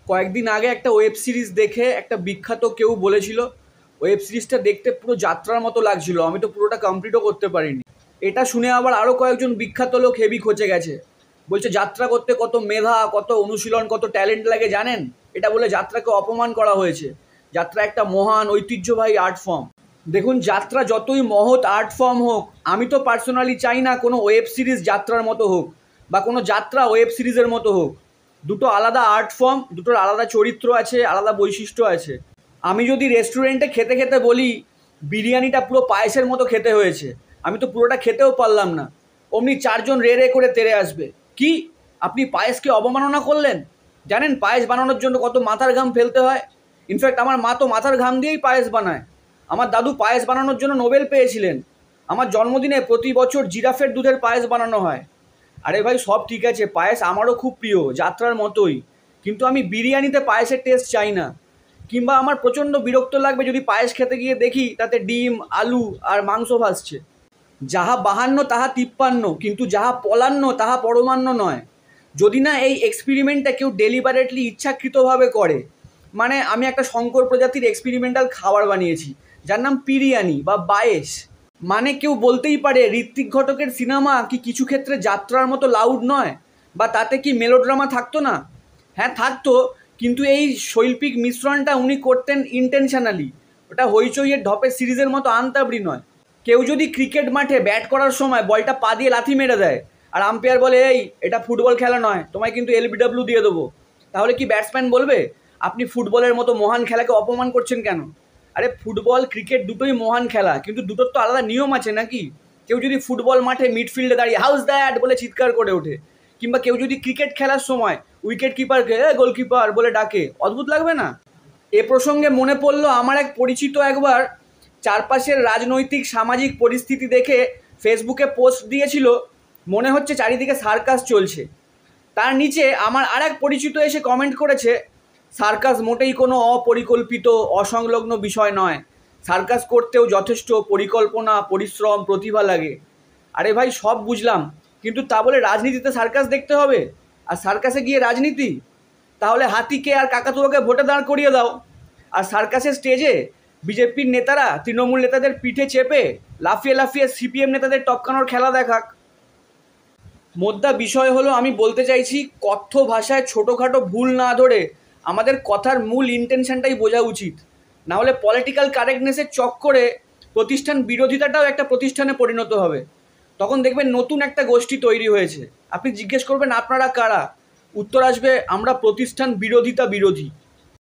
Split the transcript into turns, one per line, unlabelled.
কয়েকদিন আগে একটা ওয়েব সিরিজ দেখে একটা বিখ্যাত কেউ বলেছিল ওয়েব সিরিজটা দেখতে পুরো যাত্রার মতো লাগছিল। আমি তো পুরোটা কমপ্লিটও করতে পারিনি। এটা শুনে আবার আরও কয়েকজন বিখ্যাত লোক হেভি খচে গেছে, বলছে যাত্রা করতে কত মেধা, কত অনুশীলন, কত ট্যালেন্ট লাগে জানেন। এটা বলে যাত্রাকে অপমান করা হয়েছে। যাত্রা একটা মহান ঐতিহ্যবাহী আর্ট ফর্ম। দেখুন, যাত্রা যতই মহৎ আর্ট ফর্ম হোক, আমি তো পার্সোনালি চাই না কোনো ওয়েব সিরিজ যাত্রার মতো হোক বা কোনো যাত্রা ওয়েব সিরিজের মতো হোক। দুটো আলাদা আর্ট ফর্ম, দুটোর আলাদা চরিত্র আছে, আলাদা বৈশিষ্ট্য আছে। আমি যদি রেস্টুরেন্টে খেতে খেতে বলি বিরিয়ানিটা পুরো পায়েসের মতো খেতে হয়েছে, আমি তো পুরোটা খেতেও পারলাম না, অমনি চারজন রে রে করে তেড়ে আসবে, কি আপনি পায়েসকে অবমাননা করলেন? জানেন পায়েস বানানোর জন্য কত মাথার ঘাম ফেলতে হয়? ইনফ্যাক্ট আমার মা তো মাথার ঘাম দিয়েই পায়েস বানায়। আমার দাদু পায়েস বানানোর জন্য নোবেল পেয়েছিলেন। আমার জন্মদিনে প্রতি বছর জিরাফের দুধের পায়েস বানানো হয়। আরে ভাই, সব ঠিক আছে, পায়েস আমারও খুব প্রিয়, যাত্রার মতোই, কিন্তু আমি বিরিয়ানিতে পায়েসের টেস্ট চাই না। কিংবা আমার প্রচণ্ড বিরক্ত লাগবে যদি পায়েস খেতে গিয়ে দেখি তাতে ডিম, আলু আর মাংস ভাসছে। যাহা বাহান্ন তাহা তিপ্পান্ন, কিন্তু যাহা পলান্ন তাহা পরমান্ন নয়। যদি না এই এক্সপেরিমেন্টটা কেউ ডেলিবারেটলি ইচ্ছাকৃতভাবে করে, মানে আমি একটা শঙ্কর প্রজাতির এক্সপেরিমেন্টাল খাবার বানিয়েছি যার নাম বিরিয়ানি বা বায়েস। মানে কেউ বলতেই পারে ঋত্বিক ঘটকের সিনেমা কি কিছু ক্ষেত্রে যাত্রার মতো লাউড নয়, বা তাতে কি মেলোড্রামা থাকতো না? হ্যাঁ থাকতো, কিন্তু এই শৈল্পিক মিশ্রণটা উনি করতেন ইন্টেনশনালি। ওটা হইচইয়ের ঢপের সিরিজের মতো আনতাবড়ি নয়। কেউ যদি ক্রিকেট মাঠে ব্যাট করার সময় বলটা পা দিয়ে লাথি মেরে দেয় আর আম্পায়ার বলে এই এটা ফুটবল খেলা নয়, তোমায় কিন্তু এলবিডব্লিউ দিয়ে দেবো, তাহলে কি ব্যাটসম্যান বলবে আপনি ফুটবলের মতো মহান খেলাকে অপমান করছেন কেন? আরে ফুটবল ক্রিকেট দুটোই মহান খেলা, কিন্তু দুটোর তো আলাদা নিয়ম আছে নাকি? কেউ যদি ফুটবল মাঠে মিডফিল্ডে দাঁড়িয়ে হাউস দ্যাট বলে চিৎকার করে ওঠে, কিংবা কেউ যদি ক্রিকেট খেলার সময় উইকেট কিপারকে গোলকিপার বলে ডাকে, অদ্ভুত লাগবে না? এ প্রসঙ্গে মনে পড়লো আমার এক পরিচিত একবার চারপাশের রাজনৈতিক সামাজিক পরিস্থিতি দেখে ফেসবুকে পোস্ট দিয়েছিল, মনে হচ্ছে চারিদিকে সার্কাস চলছে। তার নিচে আমার আর এক পরিচিত এসে কমেন্ট করেছে, সার্কাস মোটেই কোনো অপরিকল্পিত অসংলগ্ন বিষয় নয়, সার্কাস করতেও যথেষ্ট পরিকল্পনা, পরিশ্রম, প্রতিভা লাগে। আরে ভাই, সব বুঝলাম, কিন্তু তা বলে রাজনীতিতে সার্কাস দেখতে হবে? আর সার্কাসে গিয়ে রাজনীতি? তাহলে হাতিকে আর কাকাতুয়াকে ভোটে দাঁড় করিয়ে দাও, আর সার্কাসের স্টেজে বিজেপির নেতারা তৃণমূল নেতাদের পিঠে চেপে লাফিয়ে লাফিয়ে সিপিএম নেতাদের টপকানোর খেলা দেখাক। মোদ্দা বিষয় হলো, আমি বলতে চাইছি কথ্য ভাষায় ছোটোখাটো ভুল না ধরে আমাদের কথার মূল ইন্টেনশনটাই বোঝা উচিত। না হলে পলিটিক্যাল কারেক্টনেসের চক্করে প্রতিষ্ঠান বিরোধিতাটাও একটা প্রতিষ্ঠানে পরিণত হবে। তখন দেখবেন নতুন একটা গোষ্ঠী তৈরি হয়েছে। আপনি জিজ্ঞেস করবেন আপনারা কারা, উত্তর আসবে আমরা প্রতিষ্ঠান বিরোধিতা বিরোধী।